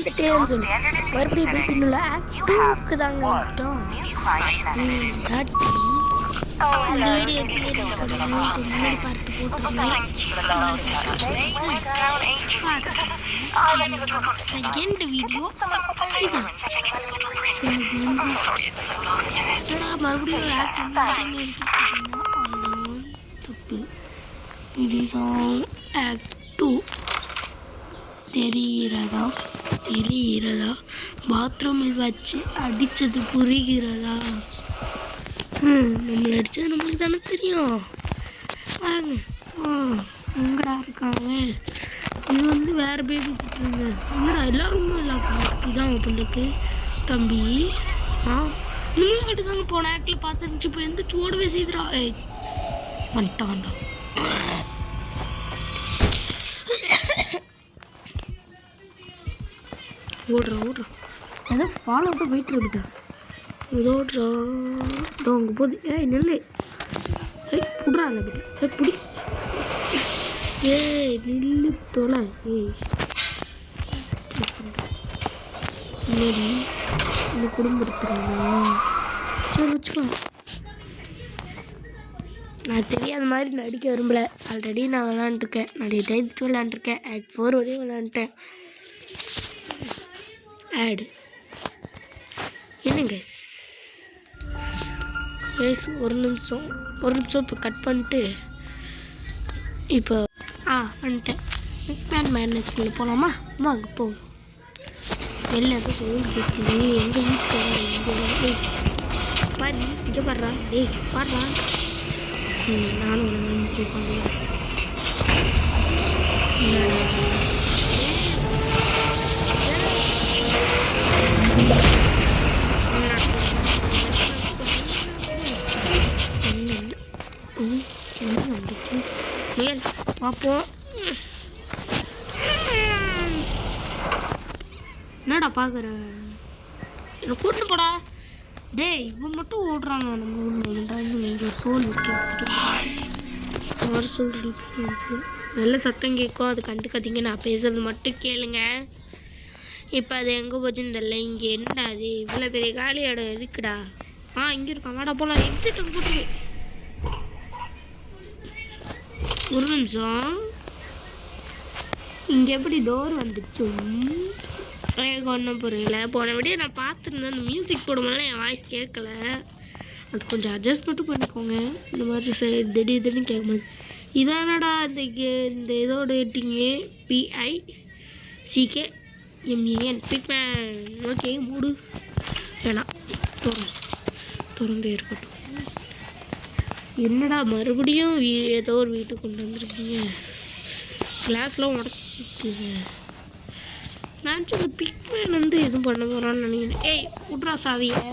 வந்துட்டேன்னு சொல்லி மறுபடியும் போய் பின்னுள்ள ஆக்டிவ்க்கு தாங்க விட்டோம். காட்டி இந்த வீடியோ முன்னாடி பார்த்து போட்டுருந்தேன். செகண்ட் வீடியோ மறுபடியும் தப்பு. இதுதான் ஆக்ட் 2 தெரிகிறதா பாத்ரூமில் வச்சு அடித்தது புரிகிறதா? நம்மளை அடித்தது நம்மளுக்கு தானே தெரியும். வாங்க எங்கடா இருக்காங்க? இது வந்து வேறு பேபி திட்டுருங்க. என்னடா எல்லாருமே இதான் பண்ணுறதுக்கு தம்பி. இன்னும் கட்டு தாங்க போன ஆக்டில் பார்த்துருந்துச்சு. இப்போ எந்த சோடவே செய்துடா. வந்துட்டான்டா. ஓடுறான் ஏதோ ஃபாலோ தான் போயிட்டு இருக்கிட்டேன். இதோட்றா இதோ அங்கே போகுது. நெல்லு புடுறா கிட்ட புடி. நெல்லு தொலை. முன்னாடி இந்த குடும்பத்துறாங்க. சரி வச்சுக்கலாம். நான் தெரியாத மாதிரி நடிக்க விரும்பலை. ஆல்ரெடி நான் விளாண்டுருக்கேன். நிறைய டைத்துட்டு விளாண்டுருக்கேன். ஆக்ட் 4 வரையும் விளாண்டுட்டேன். ஆட் என்னங்க ஒரு நிமிஷம் இப்போ கட் பண்ணிட்டு இப்போ வந்துட்டேன். பிக்மேன் மேட்னஸ்குள்ளே போகலாமா? அங்கே போகும். வெளில எதுவும் சவுண்ட் கேட்குது. எங்கள் வீட்டு பாரு இங்கே பாடுறா. பாடுறா. நானும் பண்ணுவேன். பார்ப்போம். என்னடா பார்க்குற? என்னை கூட்டு போடா. இவன் மட்டும் ஓடுறாங்க. நம்ம ஊரில் ஒரு சோல் விட்டு சொல்கிறேன். நல்ல சத்தம் கேட்கும். அது கண்டுக்காதீங்க. நான் பேசுறது மட்டும் கேளுங்க. இப்போ அது எங்கே போச்சுன்னு தெரியல. இங்கே என்னடா அது இவ்வளோ பெரிய காலி இடம் எதுக்குடா? இங்கே இருக்கான். வாடா போகலாம். எக்ஸிட் போட்டு ஒரு நிமிஷம். இங்கே எப்படி டோர் வந்துச்சு? எனக்கு ஒன்றும் புரியல. போன விட நான் பார்த்துருந்தேன். அந்த மியூசிக் போடும்போது என் வாய்ஸ் கேட்கல. அது கொஞ்சம் அட்ஜஸ்ட் மட்டும் பண்ணிக்கோங்க. இந்த மாதிரி திடீர்னு கேட்க முடியாது. இதானடா இந்த இதோட எட்டிங்கு PICKMAN பிக்மேன். ஓகே மூடு. வேணாம் திறந்தே இருக்கட்டும். என்னடா மறுபடியும் ஏதோ ஒரு வீட்டுக்கு கொண்டு வந்துருக்கீங்க. கிளாஸ்லாம் உடச்சிட்டுங்க. நான் அந்த பிக்மேன் வந்து எதுவும் பண்ண போகிறான்னு நினைக்கிறேன். விட்றா சாவியை.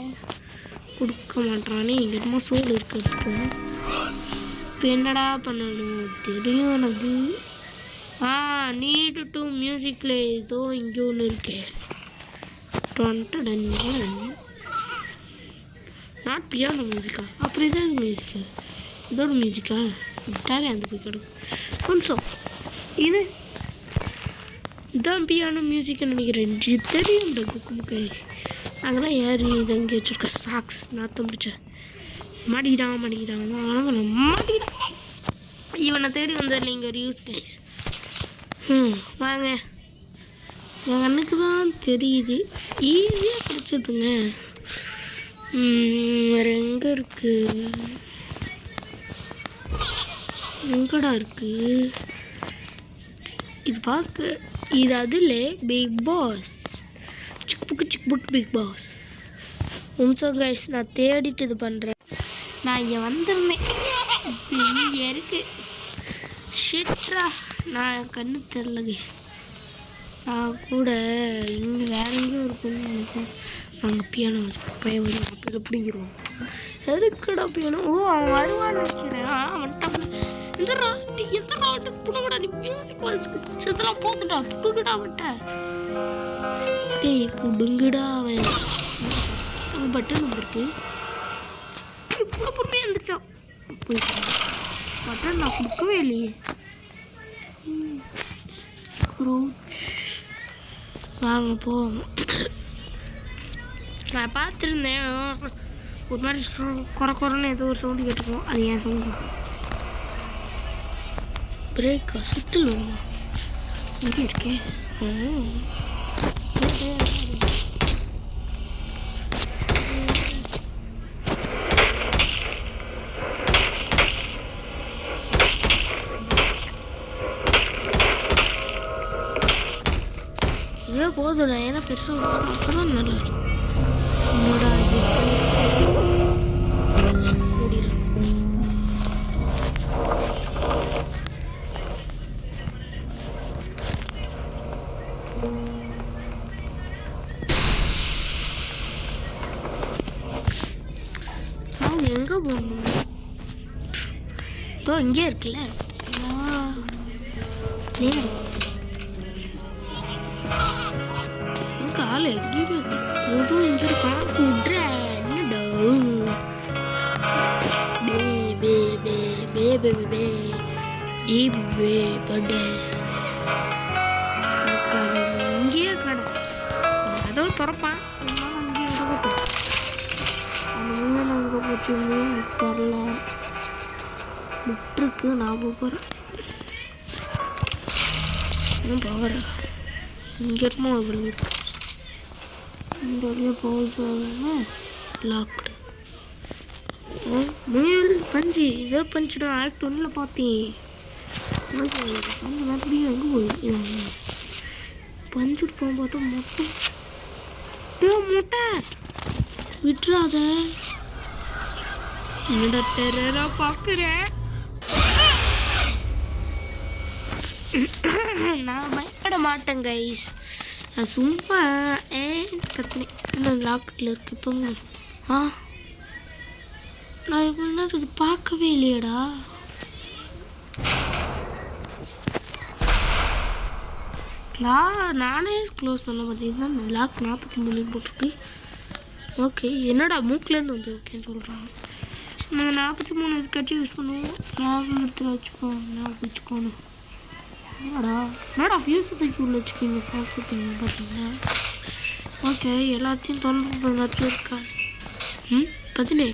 கொடுக்க மாட்டானே. இங்கே என்னமோ சோல் இருக்கிறதுக்கு. இப்போ என்னடா பண்ணணும் தெரியும் எனக்கு. Need to music play. ஏதோ இங்கே ஒன்று இருக்கே. நாட் பியானோ மியூசிக்கா? அப்புறம் இதான் மியூசிக்கா? இதோட மியூசிக்கா? விட்டாலே அந்த போய் கிடக்கும். கொஞ்சம் இதான் பியானோ மியூசிக்னு நினைக்கிறேன். தெரியும் இந்த புக்கு முக்கை. நாங்கள் தான் ஏறி இதை இங்கே வச்சுருக்க சாக்ஸ் நாற்றம் பிடிச்சேன். மாட்டிக்கிட்டான். இவனை தேடி வந்ததில்லை. இங்கே ஒரு யூஸ் கை. வாங்க. என் கண்ணுக்கு தான் தெரியுது. ஈஸியாக பிடிச்சதுங்க. வேறு எங்கே இருக்குது? எங்கடா இருக்குது இது? பார்க்க இது அதில் பிக் பாஸ். சிக் புக் பிக் பாஸ். நிமிஷம் கைஸ், நான் தேடிட்டு இது பண்ணுறேன். நான் இங்கே வந்துருந்தேன். இங்கே இருக்கு. ஷிட்ரா, நான் கண்ணு தெரில கைஸ். நான் கூட இங்கே வேற எங்கேயும் இருக்குன்னு நினச்சேன். நாங்கள் பியானோ பையன் வரும். அப்போ பிடிக்கிறோம். எதுக்குடா பியானோ? அவன் வருவான்னு நினைக்கிறேன். வந்துட்டான். எந்த ராட்டுக்கு புடுங்கடா. நீ மியூசிக் வச்சுலாம் போகுதுடா. புடுங்கடா அவன்கிட்ட. புடுங்கடா அவன். பட்டன் வந்துருக்கு. புண்ணே வந்துருச்சான். பட்டன் நான் கொடுக்கவே இல்லையே. வாங்க போவோம். நான் பார்த்துருந்தேன் ஒரு மாதிரி குறைன்னு ஏதோ ஒரு சவுண்டு கேட்டுக்குவோம். அது ஏன் சவுண்டு தான். பிரேக்கா சுத்தல் வேணுமா? இங்கே இருக்கேன். இதே போதும். ஏன்னா பெருசாக அப்போதான் நல்லா இருக்கும். என்னோட முடியல. எங்கே போகணும்? இதோ இங்கே இருக்குல்ல. காலை எங்கேயுமே எதுவும் இங்கே இருக்கான். கூடுற என்னடா இங்கேயே கடை ஏதோ திறப்பான். அங்கேயே இருக்கட்டும். அந்த அங்கே போச்சுன்னு தெரில. லிஃப்ட் இருக்கு. நான் போகிறேன். போகிறேன். இங்கே இருக்குமா ஒரு வழி இருக்கு. இந்த வழியாக போகுதுன்னு லாக்டு. முயல் பஞ்சு இதோ பஞ்சு நான் ஆக்ட் ஒன்றில் பார்த்தேன். மறுபடியும் எங்கே போய் பஞ்சுட்டு போகும் பார்த்தா மொட்டை மொட்டை விட்டுறாத. என்னடா டெரரா பார்க்குறேன். நான் பயப்பட மாட்டேன் கைஸ். நான் சும்மா கத்துனேன். இன்னும் லாக்கெட்டில் இருக்கு. இப்போங்க நான் இவ்வளோ நேரம் இது பார்க்கவே இல்லையடா. நானே க்ளோஸ் பண்ண பார்த்தீங்கன்னா லாக் 43 போட்டிருக்கு. ஓகே என்னடா மூக்கிலேருந்து வந்து ஓகேன்னு சொல்கிறாங்க. நாங்கள் 43 இதுக்காச்சும் யூஸ் பண்ணுவோம். ஞாபகத்தில் வச்சுக்கோங்க. வச்சுக்கோணும். என்னடா ஃபியூஸ் தூக்கி உள்ள வச்சுக்கோங்க. ஃபாக்ஸ் தூக்கி பார்த்தீங்கன்னா ஓகே எல்லாத்தையும் தொலைப்பு ஏதாச்சும் இருக்கா? 17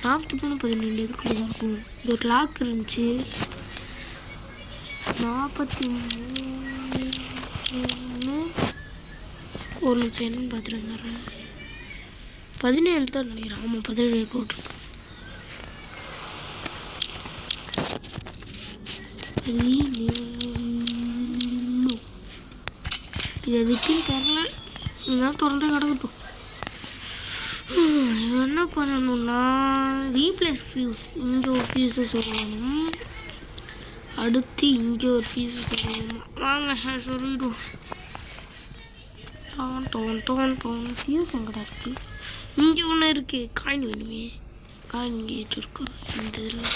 43 17 இதுக்குள்ளே தான் இருக்கும். இது ஒரு லாக் இருந்துச்சு. 43 ஒரு நிமிஷம் என்னன்னு பார்த்துட்டு வந்துடுறேன். 17 தான் நினைக்கிறேன். ஆமாம் 17 போட்டிருக்கேன். இது எதுக்குன்னு தெரில. இதுதான் திறந்தா கிடக்கட்டும். என்ன பண்ணணும்னா ரீப்ளேஸ் ஃபியூஸ். இங்கே ஒரு ஃபியூஸை சொல்லணும். அடுத்து இங்கே ஒரு ஃபியூஸ் சொல்லணும். வாங்க சொல்லிவிடுவோம். ஃபியூஸ் எங்கடா இருக்குது? இங்கே ஒன்று இருக்குது. காயின் வேணுமே. காயின் இங்கே வச்சுருக்கா. இந்த இதில்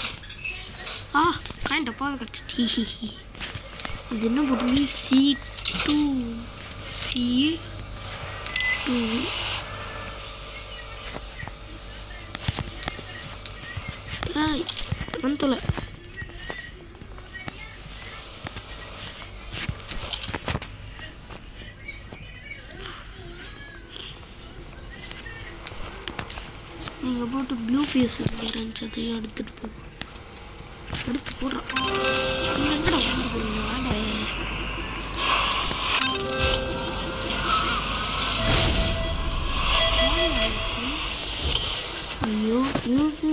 காயின் டப்பாவில் கிடச்சிச்சு. அது என்ன போட்டு C2 வந்துல நீங்கள் போட்டு ப்ளூ பீஸ் இருந்துச்சு. அதையும் எடுத்துகிட்டு போகும். எடுத்து போடுறோம். ஐயோ யூஸு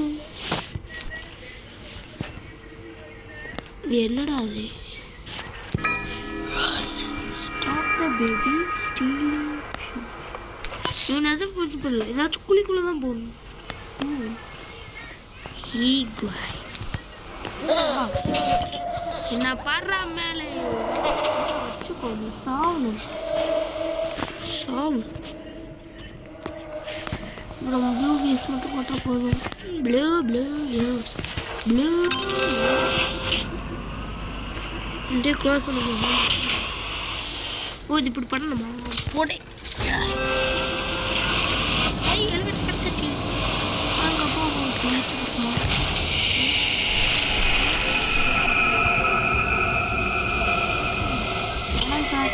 இது என்னடா அது? Stop the baby stealing. இவன் எதுவும் பூச்சி போடல. ஏதாச்சும் குழிக்குள்ளே தான் போடணும். என்ன பாடுறா மேலே வச்சுக்கோங்க. சாவு நம்ம ப்ளூ பீஸ் மட்டும் போட்டால் போதும். ப்ளூ க்ளோஸ் பண்ணிக்கோங்க. இது இப்படி பண்ணணுமா? போடே ஹெல்மெட் கிடச்சாச்சு. அங்கே போகும். சார்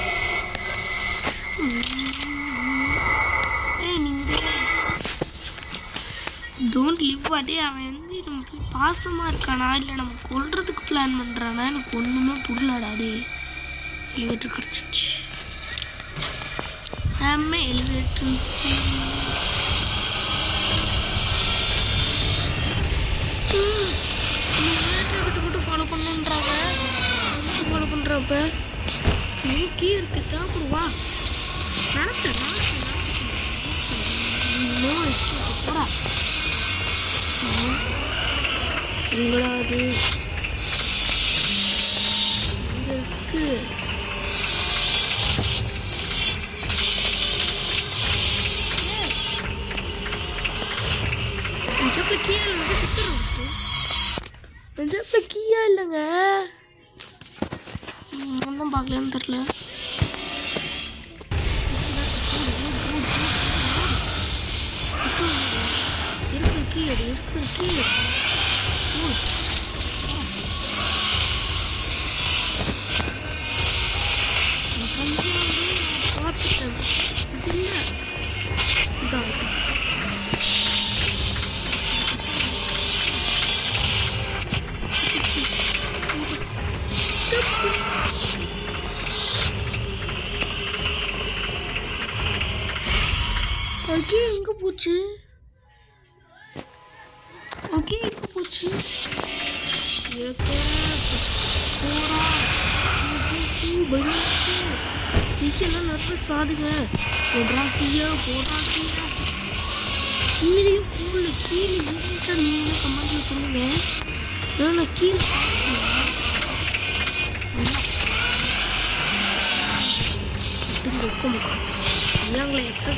டோன்ட் லிவ் அடே. அவன் வந்து நமக்கு பாசமாக இருக்கானா இல்லை நம்ம கொல்றதுக்கு பிளான் பண்ணுறானா எனக்கு ஒன்றுமே புரியலடா. டே எலிவேட்டர் கிடச்சிச்சு. நம்ம எலிவேட்டர் மட்டும் ஃபாலோ பண்ணுன்றாங்க. ஃபாலோ பண்ணுறப்ப கீ இருக்கு தேவைப்படுவா நடத்தேன் போடா. உங்களாது இருக்கு. கீயா இல்லைங்க ஒன்றும் பார்க்கலன்னு தெரில. இருக்கு கீழே இருக்கு கீழே பார்த்துட்டேன். இது இல்லை இதான் ஓகே. எங்கே போச்சு? ஓகே எங்கே போச்சு? எல்லாம் நிறைய சாதுங்க. போடுறா கீழே போடுறா கீழே கீழேயும் போடல. கீழே இருந்துச்சா நீங்கள் கமெண்ட்ல சொல்லுங்க. நான் கீழே இல்லைங்களே எக்ஸா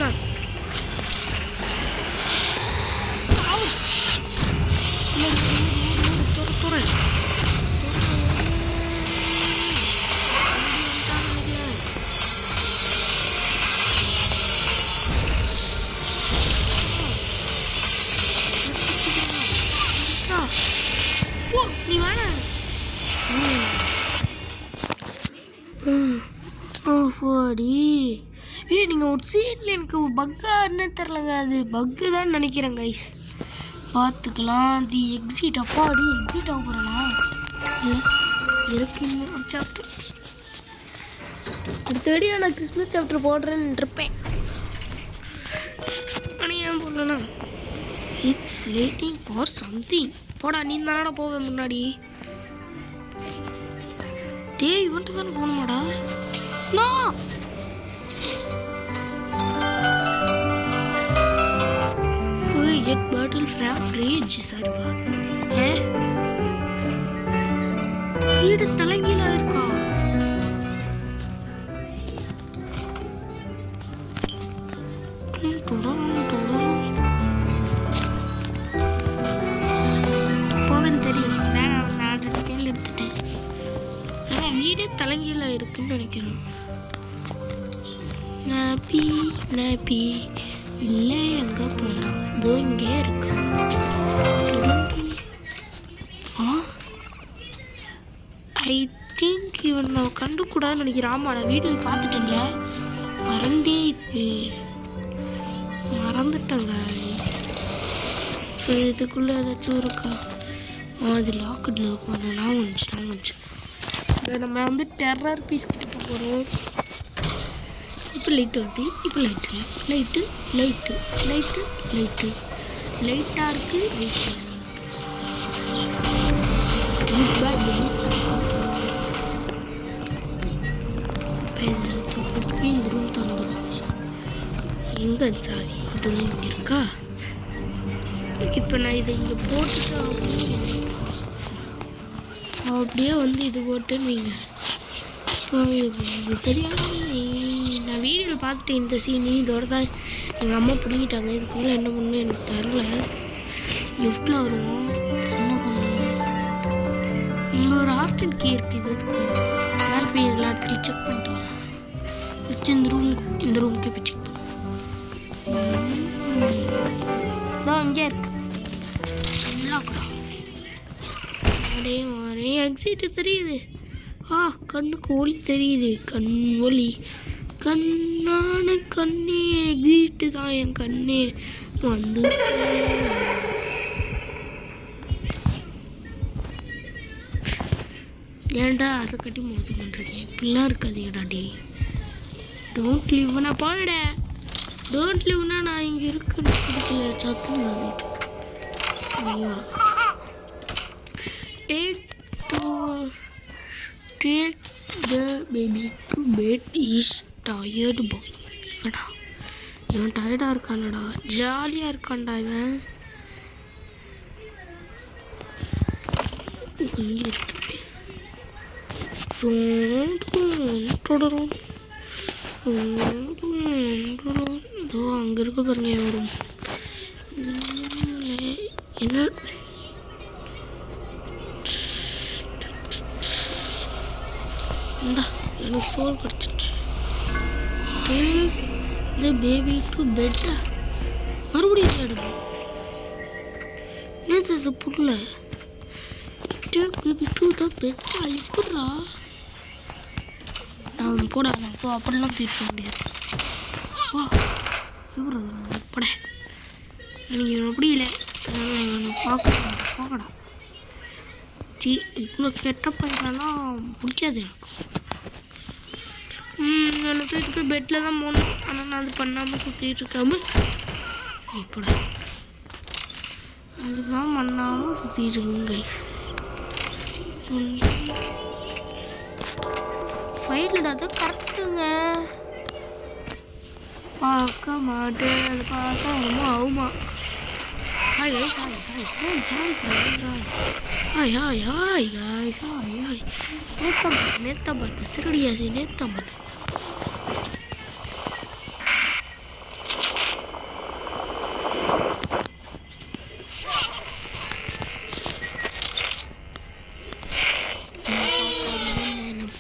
நீ வேணா நீங்கள் ஒரு சீனில் எனக்கு ஒரு பக்கான்னு தெரிலங்க. அது பக்கு தான் நினைக்கிறேன் கைஸ். பார்த்துக்கலாம். தி எக்ஸிட் அப்பாடி எக்ஸிட் ஆக போகிறேனா இல்லை இருக்கு இன்னும் சாப்டர். அடுத்த வீடியோ நான் கிறிஸ்மஸ் சாப்டர் போடுறேன்னு இருப்பேன். ஆனால் ஏன் போடலண்ணா இட்ஸ் வெயிட்டிங் ஃபார் சம்திங். போடா நீ தானடா போவேன் முன்னாடி. டே இவன்ட்டு தானே போகணுமாடா? நான் get battle from rage சாரிப்பா. வீடு தலைகீழா இருக்கா? போவேன் தெரியும். நான் கேள்வி எடுத்துட்டேன். வீடு தலைகீழா இருக்குன்னு நினைக்கிறேன். நாப்பி நாப்பி இல்லை எங்கே போகலாம்? இதோ இங்கே இருக்கு. ஐ திங்க் இவன் நான் கண்டுக்கூடாதுன்னு நினைக்கிறேன். ஆமாம் நான் வீடியோ பார்த்துட்டேன்ல மறந்தே இப்போ மறந்துட்டேங்க. இதுக்குள்ளே ஏதாச்சும் இருக்கா? அது லாக்கெட்டில் இருக்கும். நான் வந்துச்சு நம்ம வந்து டெரர் பீஸ் கிட்ட போகிறோம். இப்போ லைட் வருது. இப்போ லைட்டாக இருக்குது. இந்த ரூம் தந்துடும். எங்கே சாவி ரூம் இருக்கா? இப்போ நான் இதை இங்கே போட்டுட்டு அப்படியே வந்து இது போட்டுன்னு வைங்க. தெரியாது. நான் வீடியோவில் பார்த்துட்டேன் இந்த சீனு. இதோட தான் எங்கள் அம்மா பிடிக்கிட்டாங்க. இதுக்குள்ளே என்ன பண்ணணும் எனக்கு தரல. லிஃப்ட்டில் வருவோம். என்ன பண்ணுவோம்? இங்கே ஒரு ஹாஸ்டல் கீ இருக்குது. இதுக்கு மேலே போய் எல்லா இடத்துலையும் செக் பண்ணிட்டு வரேன். ஃபஸ்ட்டு இந்த ரூமுக்கே போய் செக் பண்ணுவோம். இங்கே இருக்கு. எக்ஸிட்டு தெரியுது. கண்ணுக்கு ஒளி தெரியுது. கண் ஒளி கண்ணான கண்ணே வீட்டு தான் என் கண்ணே வந்து ஏன்டா ஆசை கட்டி மோசம் பண்ணுறீங்க இப்படிலாம் இருக்காதீங்கடா டே டோன்ட் லீவ்னா போட டோன்ட் லீவ்னா நான் இங்கே இருக்குன்னு பிடிக்கல சத்துன்னு சொல்லிட்டு ஐயோ take the baby to bed is tired boy இவடா இவன் டயர்டாக இருக்கானடா ஜாலியாக இருக்கான்டா இவன் இங்கே இருக்கு தொடரும் இதோ அங்கே இருக்க பாருங்க வரும் என்ன எனக்கு சோறு கிடச்சிட்டு இந்த பேபி டு பெட்டா மறுபடியும் எடுப்போம் என்ன புரியல பேபி டு த பெட்டா இப்படா நான் போட ஸோ அப்படிலாம் தீர்க்க முடியாது வா இவரது பட எனக்கு அப்படி இல்லை பார்க்கடா சி இவ்வளோ கெட்ட பையனெல்லாம் பிடிக்காது எனக்கு என்னை தூக்கிட்டு போய் பெட்டில் தான் போகணும் ஆனால் நான் அது பண்ணாமல் சுற்றிட்டு இருக்காம இப்படா அதுதான் பண்ணாமல் சுற்றிட்டு இருக்குங்க கைஸ் ஃபைலில் அது கரெக்டுங்க பார்க்க மாட்டேன் அது பார்த்தா என்னமோ ஆகுமா hi hi hi hi Joy Joy hi hi hi hi hi hi நேத்தா பார்த்து சிறடியாசி நேத்தா பார்த்து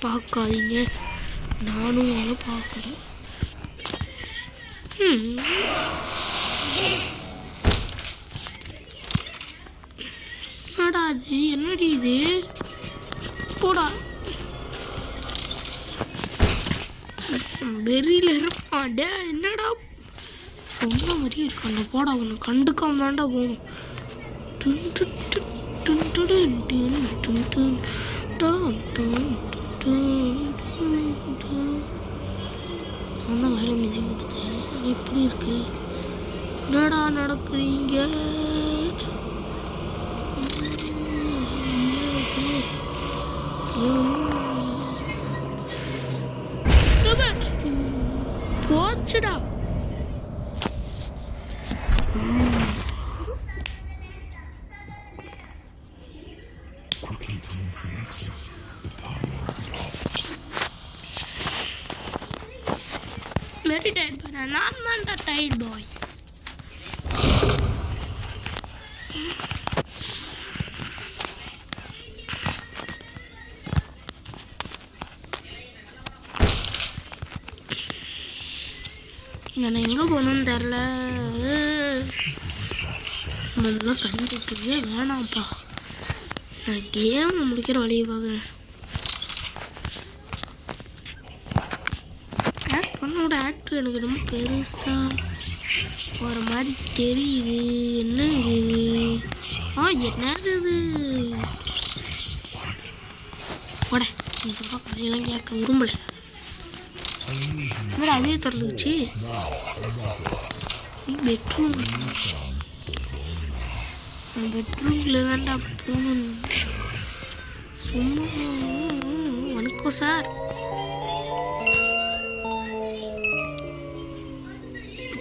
பார்க்காதீங்க நானும் உங்களை பார்க்குறேன் என்னடா அது என்னடி இது போடா வெறியில் இருப்பாடே என்னடா சொன்ன மாதிரியே இருக்காண்டா போடா ஒன்று கண்டுக்காம தாண்டா போகணும் நான் தான் வேலை மிதி கொடுத்தேன் எப்படி இருக்கு என்னடா நடக்குறீங்க போச்சுடா very tired but I'm not a tired boy. நான் எங்கே போகணும்னு தெரில முதல்ல கண்டுக்கிட்டே வேணாம்ப்பா நான் கேம் முடிக்கிற வழியை பார்க்குறேன் பொண்ணோட ஆக்டர் எனக்கு ரொம்ப பெருசாக போகிற மாதிரி தெரியுது என்ன இது என்னது இது போட கதையெல்லாம் கேட்க விரும்பலை அதே திறந்துச்சு பெட்ரூமில் தான்டா போகணும் சும்மா வணக்கம் சார்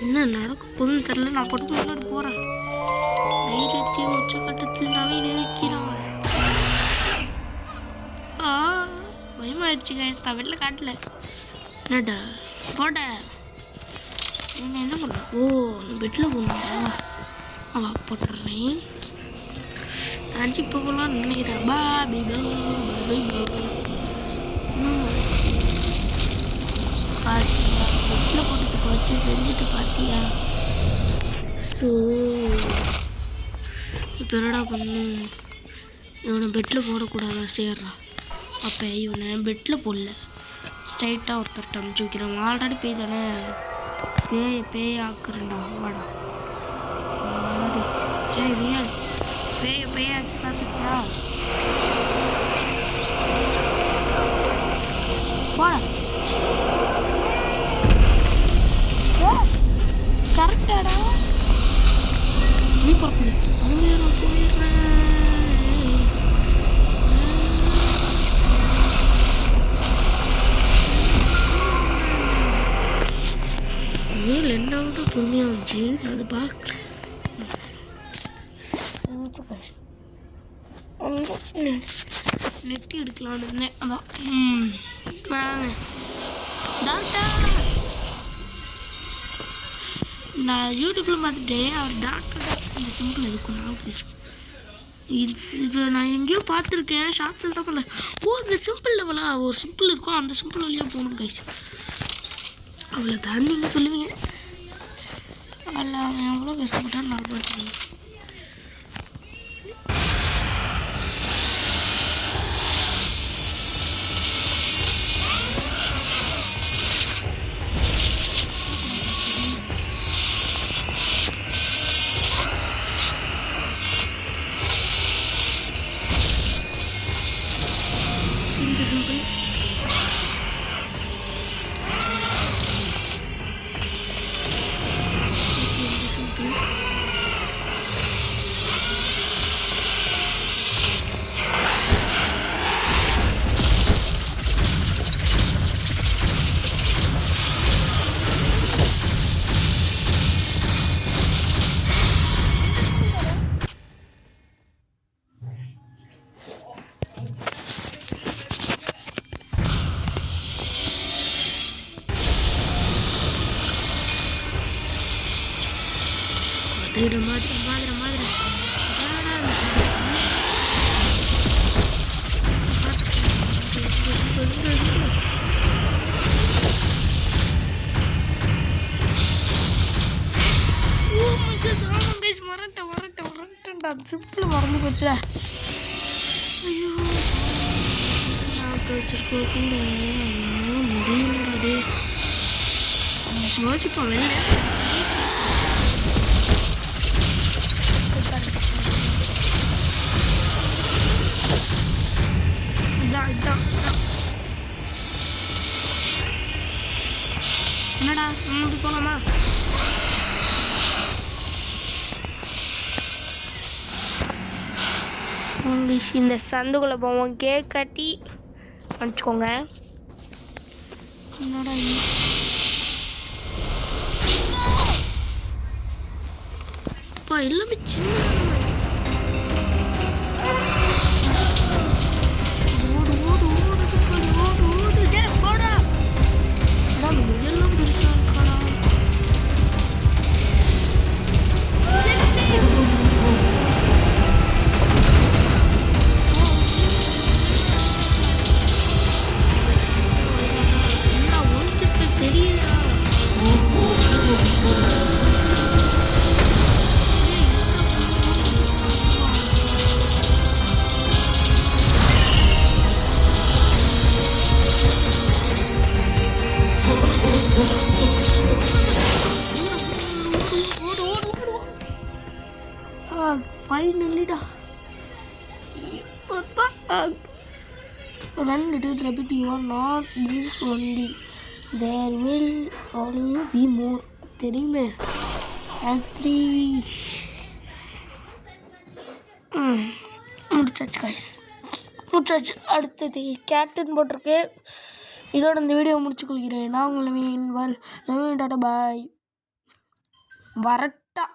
என்ன நடக்க போதுன்னு தெரில நான் பட்டு முன்னாடி போகிறேன் தைரியத்தையும் உச்சக்கட்டத்தில் நவீன இருக்கிறான் பயமாயிடுச்சு கைஸ் நான் வெளில காட்டல என்னடா போட என்ன பண்ண ஓ பெட்டில் போகணுங்களா அவள் போட்டுடுறேன் அடிச்சு போகலான்னு நினைக்கிறேன் பாபி பெட்டில் போட்டுட்டு வச்சு செஞ்சுட்டு பார்த்தியா ஸோ இப்போ என்னடா பண்ணும் இவனை பெட்டில் போடக்கூடாதா சேர்றான் அப்போ இவனை பெட்டில் போடல ஸ்ட்ரைட்டாக ஒருத்தர்கிட்ட அனுப்பிச்சி வைக்கிறேன். ஆல்ரெடி பேய் தானே, பேய் ஆக்குறேன்டா. வாடா பேய் ஆக்கி பார்த்துக்கியா? வாடா கரெக்டாடா. நீ பார்க்கல போயிடுறேன். ரெண்டாவது பொறுமையாக வந்துச்சு, நான் அதை பார்க்கல. நெட்டி எடுக்கலான்னு இருந்தேன், அதான். டாக்டர் நான் யூடியூப்பில் பார்த்துட்டேன். அவர் டாக்டர் இந்த சிம்பிள் எதுக்கும் நான் கொஞ்சம் இது நான் எங்கேயோ பார்த்துருக்கேன், ஷார்ட்ஸில் தான் பண்ணல. ஓ இந்த சிம்பிள் லெவலாக ஒரு சிம்பிள் இருக்கும், அந்த சிம்பிள் வழியாக போகணும் கைஸ். அவ்வளோதான் நீங்கள் சொல்லுவீங்க. அதில் அவன் எவ்வளோ கஷ்டப்பட்டான்னு நான் பார்த்துருக்கேன். இந்த சிம்பிள் மாதிரி மறட்டேன்டா. சிம்பிள் மறந்து போச்சா? ஐயோ நான் வச்சிருக்கோம் முடியலடாது. யோசிப்போம் வெளில என்னடா இப்படி போகலாமா? இந்த சந்துக்குள்ளே போவோம். கேக் கட்டி அனுப்பிச்சுக்கோங்க. என்னடா அப்பா எல்லாமே சின்ன finally run little rabbit, you are not this only, there will only be more. தெரியுமே ஆக்ட்ரி முடிச்சாச்சு கைஸ், முடிச்சாச்சு. அடுத்தது கேப்டன் போட்டிருக்கு. இதோட இந்த வீடியோ முடிச்சு கொள்கிறேன். நான் உங்களை டாடா பாய் வரட்டா.